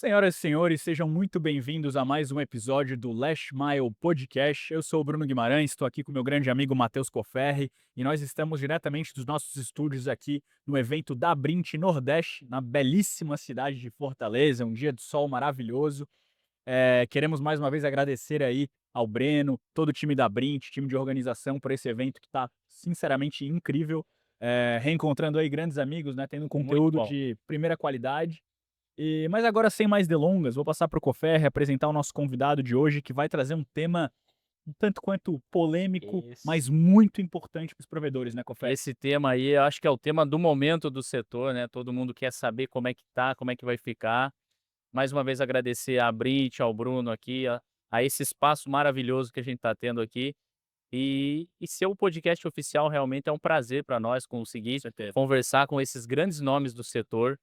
Senhoras e senhores, sejam muito bem-vindos a mais um episódio do Last Mile Podcast. Eu sou o Bruno Guimarães, estou aqui com meu grande amigo Matheus Coferri e nós estamos diretamente dos nossos estúdios aqui no evento da Brint Nordeste, na belíssima cidade de Fortaleza, um dia de sol maravilhoso. Queremos mais uma vez agradecer aí ao Breno, todo o time da Brint, time de organização, por esse evento que está sinceramente incrível. Reencontrando aí grandes amigos, né, tendo Muito conteúdo bom. de primeira qualidade. Mas agora, sem mais delongas, vou passar para o Coferre apresentar o nosso convidado de hoje, que vai trazer um tema um tanto quanto polêmico, Esse mas muito importante para os provedores, né, Coferre? esse tema aí, eu acho que é o tema do momento do setor, né, todo mundo quer saber como é que tá, como é que vai ficar. Mais uma vez agradecer à Brit, ao Bruno aqui, a esse espaço maravilhoso que a gente está tendo aqui. E ser o podcast oficial realmente é um prazer para nós Com conseguir certeza. conversar com esses grandes nomes do setor,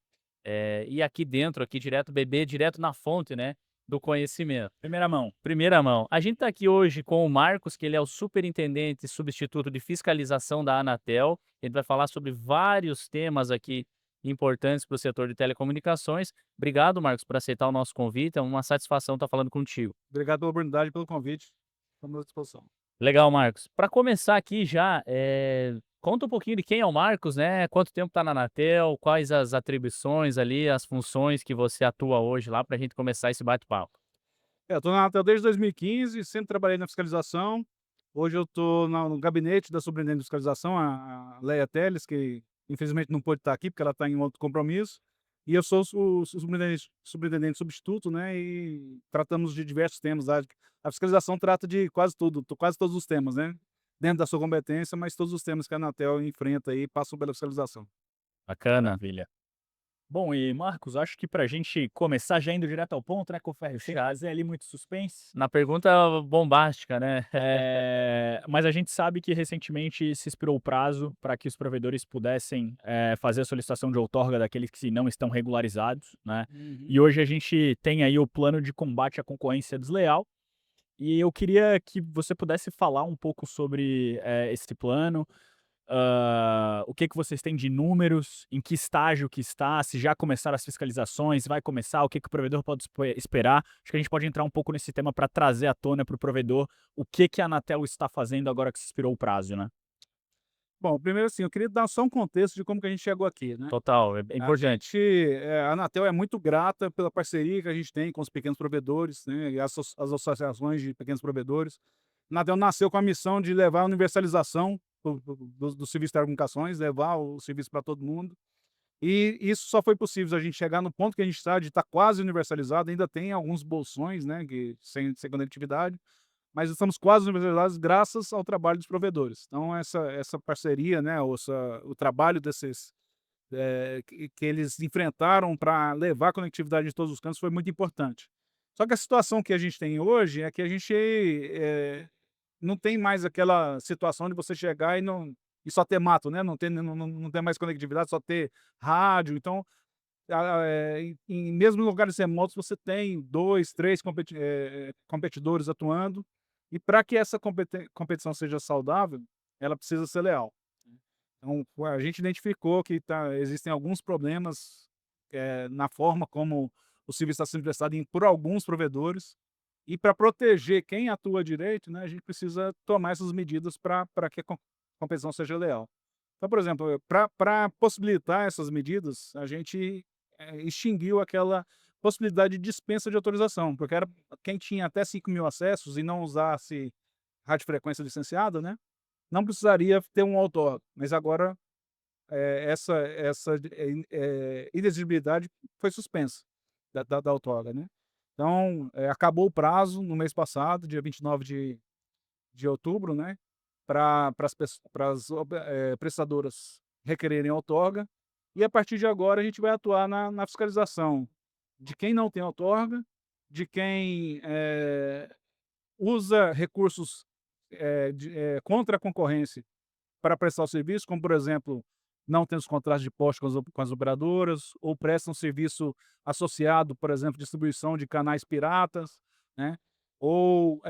e aqui dentro, aqui direto, beber direto na fonte, né, do conhecimento. Primeira mão. Primeira mão. A gente está aqui hoje com o Marcos, que ele é o superintendente substituto de fiscalização da Anatel. Ele vai falar sobre vários temas aqui importantes para o setor de telecomunicações. Obrigado, Marcos, por aceitar o nosso convite. É uma satisfação estar falando contigo. Obrigado pela oportunidade e pelo convite. Estamos à disposição. Legal, Marcos. Para começar aqui já, conta um pouquinho de quem é o Marcos, né? Quanto tempo está na Anatel, quais as atribuições ali, as funções que você atua hoje lá para a gente começar esse bate-papo. Estou na Anatel desde 2015, sempre trabalhei na fiscalização. Hoje eu estou no gabinete da superintendente de fiscalização, a Leia Teles, que infelizmente não pôde estar aqui porque ela está em outro compromisso. E eu sou o superintendente substituto, né? E tratamos de diversos temas. A fiscalização trata de quase tudo, quase todos os temas, né? Dentro da sua competência, mas todos os temas que a Anatel enfrenta aí passam pela fiscalização. Bacana. Maravilha. Bom, e Marcos, acho que para a gente começar já indo direto ao ponto, né, Coferre, sem Já fazer ali muito suspense. na pergunta bombástica, né? Mas a gente sabe que recentemente se expirou o prazo para que os provedores pudessem fazer a solicitação de outorga daqueles que não estão regularizados, né? Uhum. E hoje a gente tem aí o plano de combate à concorrência desleal. E eu queria que você pudesse falar um pouco sobre esse plano, o que que vocês têm de números, em que estágio que está, se já começaram as fiscalizações, vai começar, o que que o provedor pode esperar. Acho que a gente pode entrar um pouco nesse tema para trazer à tona para o provedor o que que a Anatel está fazendo agora que se expirou o prazo, né. Bom, primeiro assim, eu queria dar só um contexto de como que a gente chegou aqui, né? Total, é A importante. gente, a Anatel é muito grata pela parceria que a gente tem com os pequenos provedores, né, e as associações de pequenos provedores. A Anatel nasceu com a missão de levar a universalização do serviço de telecomunicações, levar o serviço para todo mundo. E isso só foi possível se a gente chegar no ponto que a gente está, de estar quase universalizado. Ainda tem alguns bolsões, né, que sem conectividade, mas estamos quase universalizados graças ao trabalho dos provedores. Então essa parceria, né, ou o trabalho desses que eles enfrentaram para levar a conectividade de todos os cantos foi muito importante. Só que a situação que a gente tem hoje é que a gente não tem mais aquela situação de você chegar e só ter mato, né? Não ter mais conectividade, só ter rádio. Então, em mesmo lugares remotos, você tem dois, três competidores atuando. E para que essa competição seja saudável, ela precisa ser leal. Então, a gente identificou que existem alguns problemas, na forma como o serviço está sendo prestado por alguns provedores, e para proteger quem atua direito, né, a gente precisa tomar essas medidas para que a competição seja leal. Então, por exemplo, para possibilitar essas medidas, a gente extinguiu aquela possibilidade de dispensa de autorização, porque era quem tinha até 5.000 acessos e não usasse radiofrequência licenciada, né, não precisaria ter um outorga, mas agora, essa inexigibilidade foi suspensa da outorga, né. Então, acabou o prazo no mês passado, dia 29 de outubro, né, para as prestadoras requererem outorga, e a partir de agora a gente vai atuar na fiscalização de quem não tem outorga, de quem, usa recursos, contra a concorrência para prestar o serviço, como, por exemplo, não tem os contratos de poste com as operadoras, ou prestam serviço associado, por exemplo, distribuição de canais piratas, né? Ou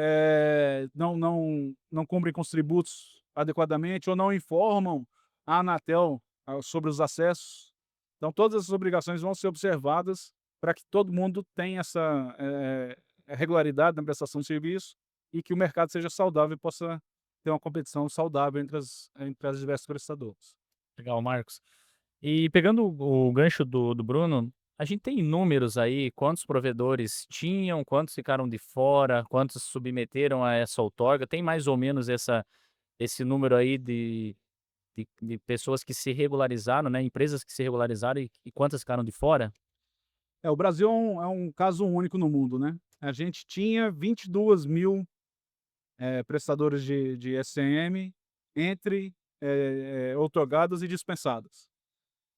não cumprem com os tributos adequadamente, ou não informam a Anatel sobre os acessos. Então, todas essas obrigações vão ser observadas para que todo mundo tenha essa regularidade na prestação de serviço e que o mercado seja saudável e possa ter uma competição saudável entre as diversas prestadoras. Legal, Marcos. E pegando o gancho do Bruno, a gente tem números aí, quantos provedores tinham, quantos ficaram de fora, quantos se submeteram a essa outorga? Tem mais ou menos esse número aí de pessoas que se regularizaram, né, empresas que se regularizaram e quantas ficaram de fora? O Brasil é um caso único no mundo, né? A gente tinha 22.000 prestadores de SCM entre outorgadas e dispensadas.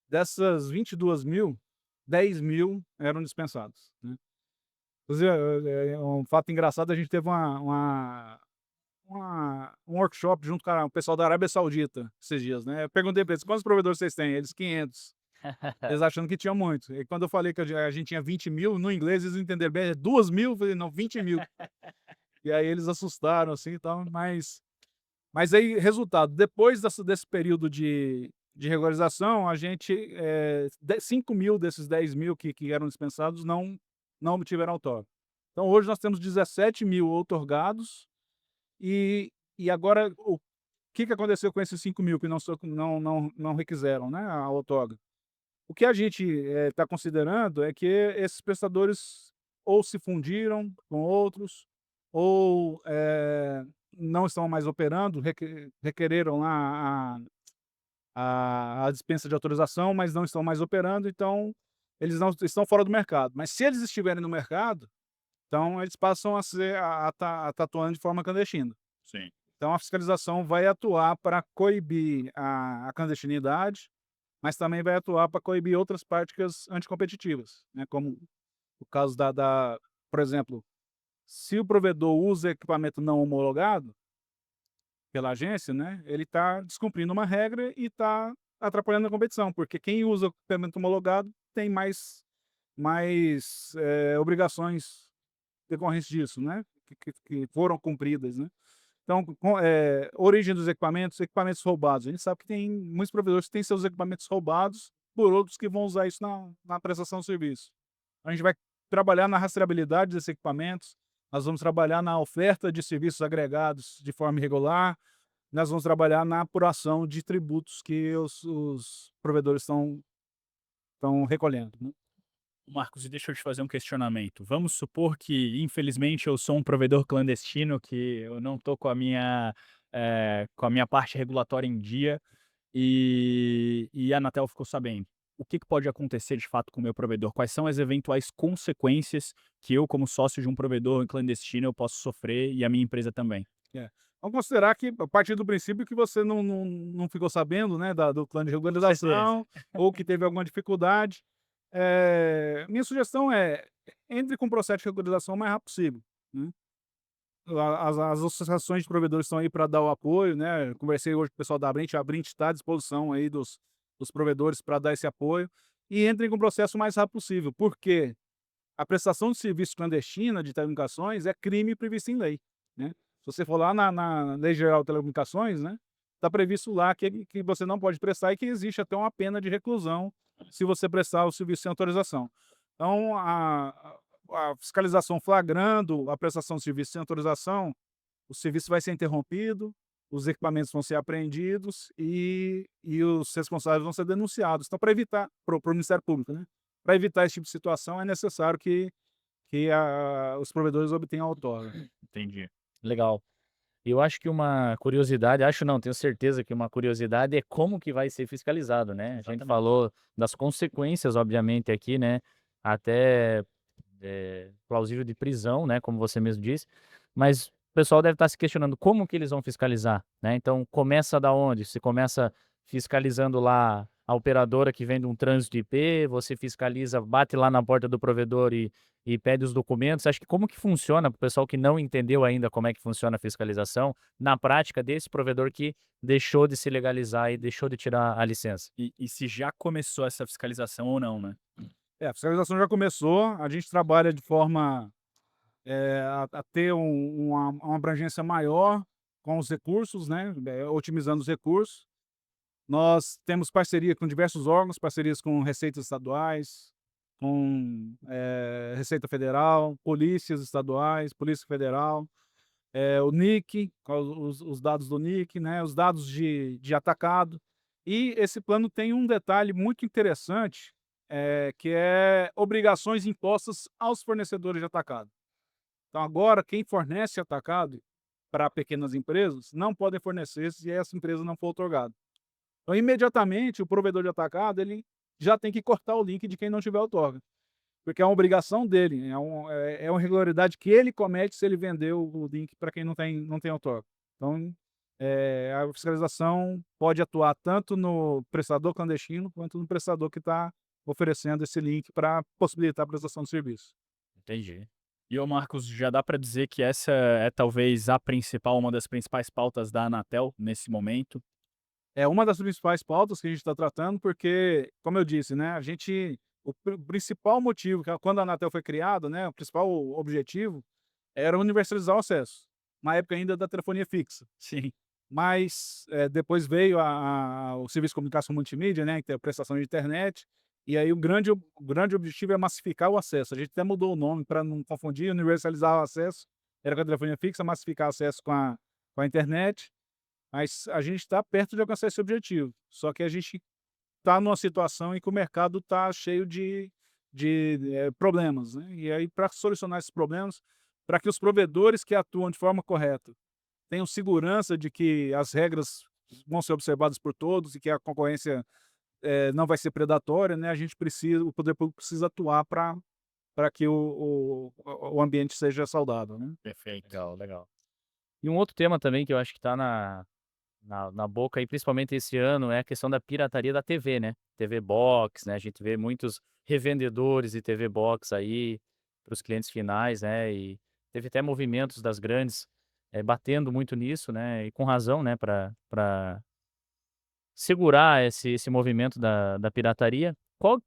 Dessas 22.000, 10.000 eram dispensados, né? Inclusive, é um fato engraçado, a gente teve um workshop junto com o pessoal da Arábia Saudita esses dias, né? Eu perguntei para eles: "Quantos provedores vocês têm?" Eles: 500. Eles achando que tinha muito. E quando eu falei que a gente tinha 20.000, no inglês eles entenderam bem, é 2.000, eu falei: "Não, 20.000". E aí eles assustaram, assim, e tal, mas aí, resultado, depois desse período de regularização, a gente, 5.000 desses 10.000 que eram dispensados não obtiveram outorga. Então hoje nós temos 17.000 outorgados e agora o que aconteceu com esses 5.000 que não requiseram, né, a outorga? O que a gente está considerando é que esses prestadores ou se fundiram com outros ou não estão mais operando, requereram lá a dispensa de autorização, mas não estão mais operando, então eles não estão fora do mercado. Mas se eles estiverem no mercado, então eles passam a ser a tá atuando de forma clandestina. Sim. Então a fiscalização vai atuar para coibir a clandestinidade, mas também vai atuar para coibir outras práticas anticompetitivas, né, como o caso por exemplo, se o provedor usa equipamento não homologado pela agência, né, ele está descumprindo uma regra e está atrapalhando a competição, porque quem usa o equipamento homologado tem mais obrigações decorrentes disso, né, que foram cumpridas, né. Então, origem dos equipamentos roubados. A gente sabe que tem muitos provedores que têm seus equipamentos roubados por outros que vão usar isso na prestação de serviço. A gente vai trabalhar na rastreabilidade desses equipamentos, nós vamos trabalhar na oferta de serviços agregados de forma irregular, nós vamos trabalhar na apuração de tributos que os provedores estão recolhendo, né. Marcos, e deixa eu te fazer um questionamento. Vamos supor que, infelizmente, eu sou um provedor clandestino, que eu não estou com a minha parte regulatória em dia e a Anatel ficou sabendo. O que pode acontecer de fato com o meu provedor? Quais são as eventuais consequências que eu, como sócio de um provedor clandestino, eu posso sofrer e a minha empresa também? É. Vamos considerar que, a partir do princípio que você não ficou sabendo, né, do plano de Com certeza. regularização ou que teve alguma dificuldade, minha sugestão é: entre com o processo de regularização o mais rápido possível, né. As associações de provedores estão aí para dar o apoio, né. Eu conversei hoje com o pessoal da Abrint, a Abrint está à disposição aí dos provedores para dar esse apoio, e entrem com o processo o mais rápido possível, porque a prestação de serviço clandestina de telecomunicações é crime previsto em lei, né. Se você for lá na Lei Geral de Telecomunicações, né, está previsto lá que você não pode prestar e que existe até uma pena de reclusão se você prestar o serviço sem autorização. Então a fiscalização flagrando a prestação de serviço sem autorização, o serviço vai ser interrompido, os equipamentos vão ser apreendidos e os responsáveis vão ser denunciados. Então, para evitar para o Ministério Público, né, para evitar esse tipo de situação, é necessário que os provedores obtenham a outorga. Entendi. Legal. Eu acho que uma curiosidade, acho não, tenho certeza que uma curiosidade é como que vai ser fiscalizado, né? A gente Exatamente. falou das consequências, obviamente, aqui, né? Até plausível de prisão, né? Como você mesmo disse. Mas o pessoal deve estar se questionando como que eles vão fiscalizar, né? Então, começa da onde? Se começa fiscalizando lá a operadora que vende um trânsito IP, você fiscaliza, bate lá na porta do provedor e pede os documentos. Acho que como que funciona, para o pessoal que não entendeu ainda como é que funciona a fiscalização, na prática desse provedor que deixou de se legalizar e deixou de tirar a licença? E se já começou essa fiscalização ou não, né? A fiscalização já começou, a gente trabalha de forma a ter uma abrangência maior com os recursos, né, otimizando os recursos. Nós temos parceria com diversos órgãos, parcerias com receitas estaduais, com Receita Federal, polícias estaduais, Polícia Federal, o NIC, os dados do NIC, né, os dados de atacado. E esse plano tem um detalhe muito interessante, que é obrigações impostas aos fornecedores de atacado. Então agora quem fornece atacado para pequenas empresas não podem fornecer se essa empresa não for outorgada. Então imediatamente o provedor de atacado ele já tem que cortar o link de quem não tiver outorga, porque é uma obrigação dele, é uma irregularidade que ele comete se ele vender o link para quem não tem outorga. Então, a fiscalização pode atuar tanto no prestador clandestino quanto no prestador que está oferecendo esse link para possibilitar a prestação de serviço. Entendi. E ô Marcos, já dá para dizer que essa é talvez uma das principais pautas da Anatel nesse momento? É uma das principais pautas que a gente está tratando, porque, como eu disse, né, o principal motivo, quando a Anatel foi criada, né, o principal objetivo era universalizar o acesso, na época ainda da telefonia fixa. Sim. Mas depois veio o serviço de comunicação multimídia, né, que tem a prestação de internet, e aí o grande objetivo é massificar o acesso. A gente até mudou o nome para não confundir, universalizar o acesso, era com a telefonia fixa, massificar o acesso com a internet, mas a gente está perto de alcançar esse objetivo. Só que a gente está numa situação em que o mercado está cheio de problemas, né? E aí, para solucionar esses problemas, para que os provedores que atuam de forma correta tenham segurança de que as regras vão ser observadas por todos e que a concorrência não vai ser predatória, né? O poder público precisa atuar para que o ambiente seja saudável, né? Perfeito. Legal, legal. E um outro tema também que eu acho que está na boca aí, principalmente esse ano, é a questão da pirataria da TV, né? TV Box, né? A gente vê muitos revendedores de TV Box aí para os clientes finais, né? E teve até movimentos das grandes batendo muito nisso, né? E com razão, né? Para segurar esse movimento da pirataria.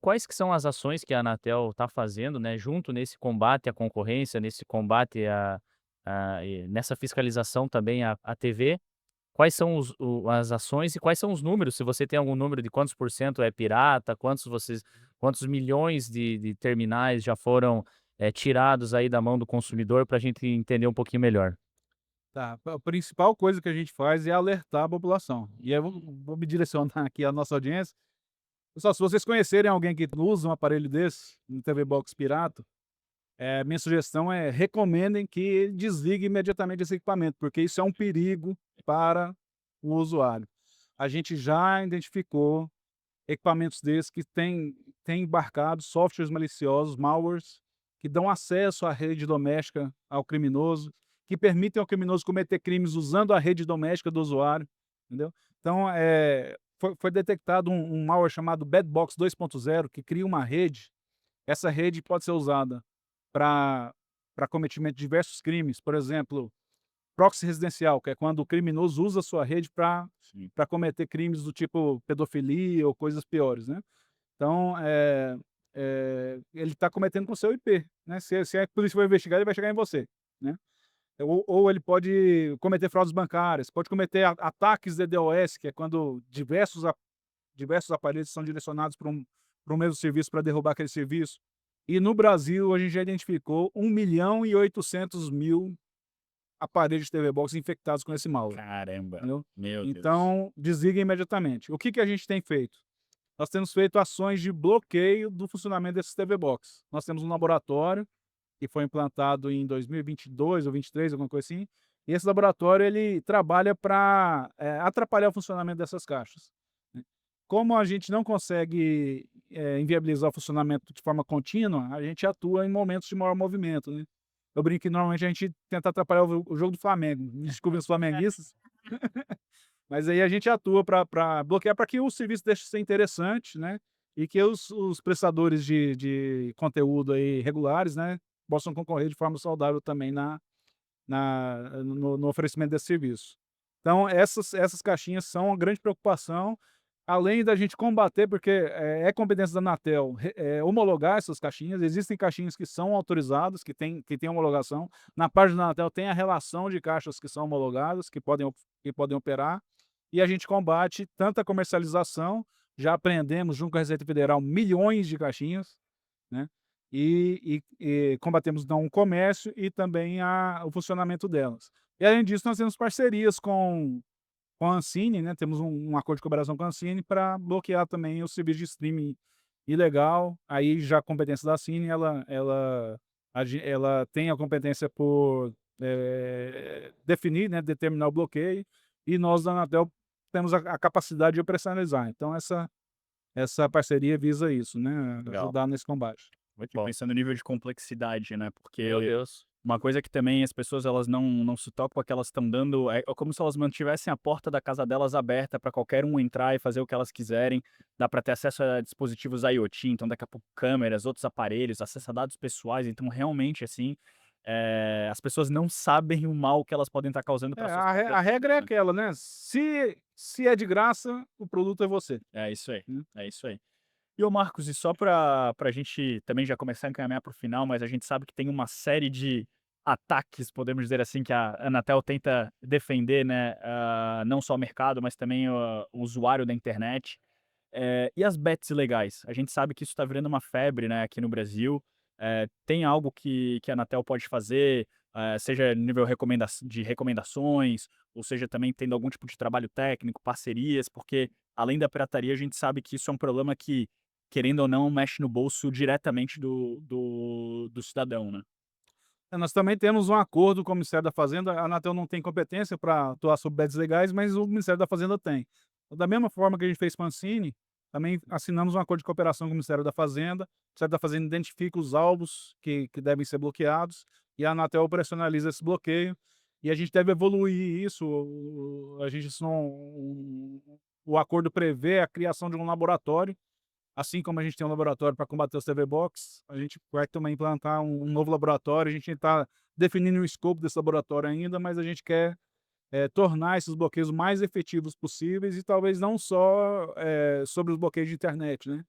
Quais que são as ações que a Anatel está fazendo, né? Junto nesse combate à concorrência, nesse combate e nessa fiscalização também à TV. Quais são as ações e quais são os números? Se você tem algum número de quantos por cento é pirata, quantos milhões de terminais já foram, tirados aí da mão do consumidor para a gente entender um pouquinho melhor. Tá, a principal coisa que a gente faz é alertar a população. E eu vou me direcionar aqui à nossa audiência. Pessoal, se vocês conhecerem alguém que usa um aparelho desse, um TV Box pirata, minha sugestão é recomendem que ele desligue imediatamente esse equipamento, porque isso é um perigo para o usuário. A gente já identificou equipamentos desses que têm embarcado softwares maliciosos, malwares, que dão acesso à rede doméstica ao criminoso, que permitem ao criminoso cometer crimes usando a rede doméstica do usuário, entendeu? Então, foi detectado um malware chamado Badbox 2.0, que cria uma rede. Essa rede pode ser usada para cometimento de diversos crimes, por exemplo, proxy residencial, que é quando o criminoso usa a sua rede para Sim. cometer crimes do tipo pedofilia ou coisas piores, né? Então, ele está cometendo com o seu IP, né? Se a polícia for investigar, ele vai chegar em você, né? Ou ele pode cometer fraudes bancárias, pode cometer ataques DDoS, que é quando diversos aparelhos são direcionados para um mesmo serviço para derrubar aquele serviço. E no Brasil, a gente já identificou 1.800.000 aparelhos de TV Box infectados com esse malware, Caramba, entendeu? meu Deus. Então, desliga imediatamente. O que a gente tem feito? Nós temos feito ações de bloqueio do funcionamento desses TV Box. Nós temos um laboratório que foi implantado em 2022 ou 23, alguma coisa assim, e esse laboratório ele trabalha para atrapalhar o funcionamento dessas caixas, né. Como a gente não consegue inviabilizar o funcionamento de forma contínua, a gente atua em momentos de maior movimento, né. Eu brinco que normalmente a gente tenta atrapalhar o jogo do Flamengo, me desculpem os flamenguistas, mas aí a gente atua para bloquear, para que o serviço deixe de ser interessante, né, e que os prestadores de conteúdo aí regulares, né, possam concorrer de forma saudável também no oferecimento desse serviço. Então essas caixinhas são uma grande preocupação, além da gente combater, porque é competência da Anatel homologar essas caixinhas. Existem caixinhas que são autorizadas, que têm homologação. Na página da Anatel tem a relação de caixas que são homologadas, que podem operar, e a gente combate tanto a comercialização, já apreendemos junto com a Receita Federal milhões de caixinhas, né? E combatemos então o comércio e também o funcionamento delas. E além disso, nós temos parcerias com a Ancine, né? Temos um acordo de cooperação com a Ancine para bloquear também o serviço de streaming ilegal. Aí já a competência da Ancine, ela tem a competência por definir, né? Determinar o bloqueio, e nós da Anatel temos a capacidade de operacionalizar. Então essa parceria visa isso, né? Legal. Ajudar nesse combate. Muito Fico bom. pensando no nível de complexidade, né? Meu Porque Deus. uma coisa que também as pessoas elas não se tocam é que elas estão dando é como se elas mantivessem a porta da casa delas aberta para qualquer um entrar e fazer o que elas quiserem. Dá para ter acesso a dispositivos IoT, então daqui a pouco câmeras, outros aparelhos, acesso a dados pessoais. Então realmente assim, as pessoas não sabem o mal que elas podem estar causando para A regra é aquela, né? Se é de graça, o produto é você. É isso aí, Hum. é isso aí. E ô Marcos, e só para a gente também já começar a encaminhar para o final, mas a gente sabe que tem uma série de ataques, podemos dizer assim, que a Anatel tenta defender, né, não só o mercado, mas também o usuário da internet. E as bets ilegais? A gente sabe que isso está virando uma febre, né, aqui no Brasil. Tem algo que a Anatel pode fazer, seja no nível de recomendações, ou seja também tendo algum tipo de trabalho técnico, parcerias, porque além da pirataria, a gente sabe que isso é um problema que, querendo ou não, mexe no bolso diretamente do cidadão, né? Nós também temos um acordo com o Ministério da Fazenda. A Anatel não tem competência para atuar sobre bets legais, mas o Ministério da Fazenda tem. Então, da mesma forma que a gente fez com a Ancine, também assinamos um acordo de cooperação com o Ministério da Fazenda. O Ministério da Fazenda identifica os alvos que devem ser bloqueados e a Anatel operacionaliza esse bloqueio. E a gente deve evoluir isso. A gente o acordo prevê a criação de um laboratório. Assim como a gente tem um laboratório para combater os TV Box, a gente vai também implantar um novo laboratório. A gente está definindo o escopo desse laboratório ainda, mas a gente quer tornar esses bloqueios mais efetivos possíveis, e talvez não só sobre os bloqueios de internet, né?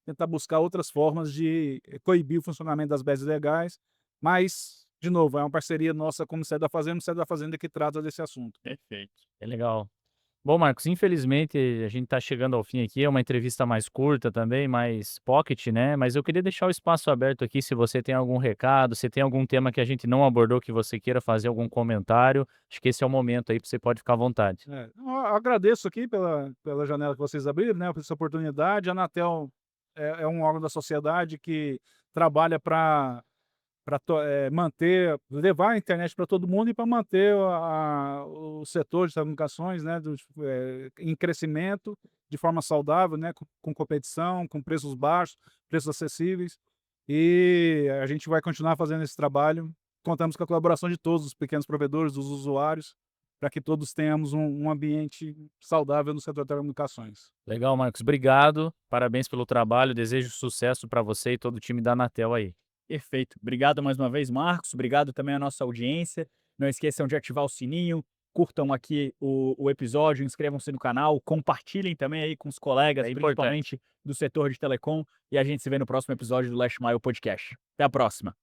Tentar buscar outras formas de coibir o funcionamento das bets legais, mas, de novo, é uma parceria nossa com o Ministério da Fazenda que trata desse assunto. Perfeito. É legal. Bom, Marcos, infelizmente a gente está chegando ao fim aqui, é uma entrevista mais curta também, mais pocket, né? Mas eu queria deixar o espaço aberto aqui, se você tem algum recado, se tem algum tema que a gente não abordou que você queira fazer algum comentário, acho que esse é o momento aí, você pode ficar à vontade. Eu agradeço aqui pela janela que vocês abriram, né, por essa oportunidade. A Anatel é um órgão da sociedade que trabalha para manter, levar a internet para todo mundo e para manter o setor de telecomunicações, né, em crescimento, de forma saudável, né, com competição, com preços baixos, preços acessíveis. E a gente vai continuar fazendo esse trabalho. Contamos com a colaboração de todos os pequenos provedores, dos usuários, para que todos tenhamos um ambiente saudável no setor de telecomunicações. Legal, Marcos, obrigado, parabéns pelo trabalho, desejo sucesso para você e todo o time da Anatel aí. Perfeito. Obrigado mais uma vez, Marcos. Obrigado também à nossa audiência. Não esqueçam de ativar o sininho, curtam aqui o episódio, inscrevam-se no canal, compartilhem também aí com os colegas, É principalmente do setor de telecom, e a gente se vê no próximo episódio do Last Mile Podcast. Até a próxima.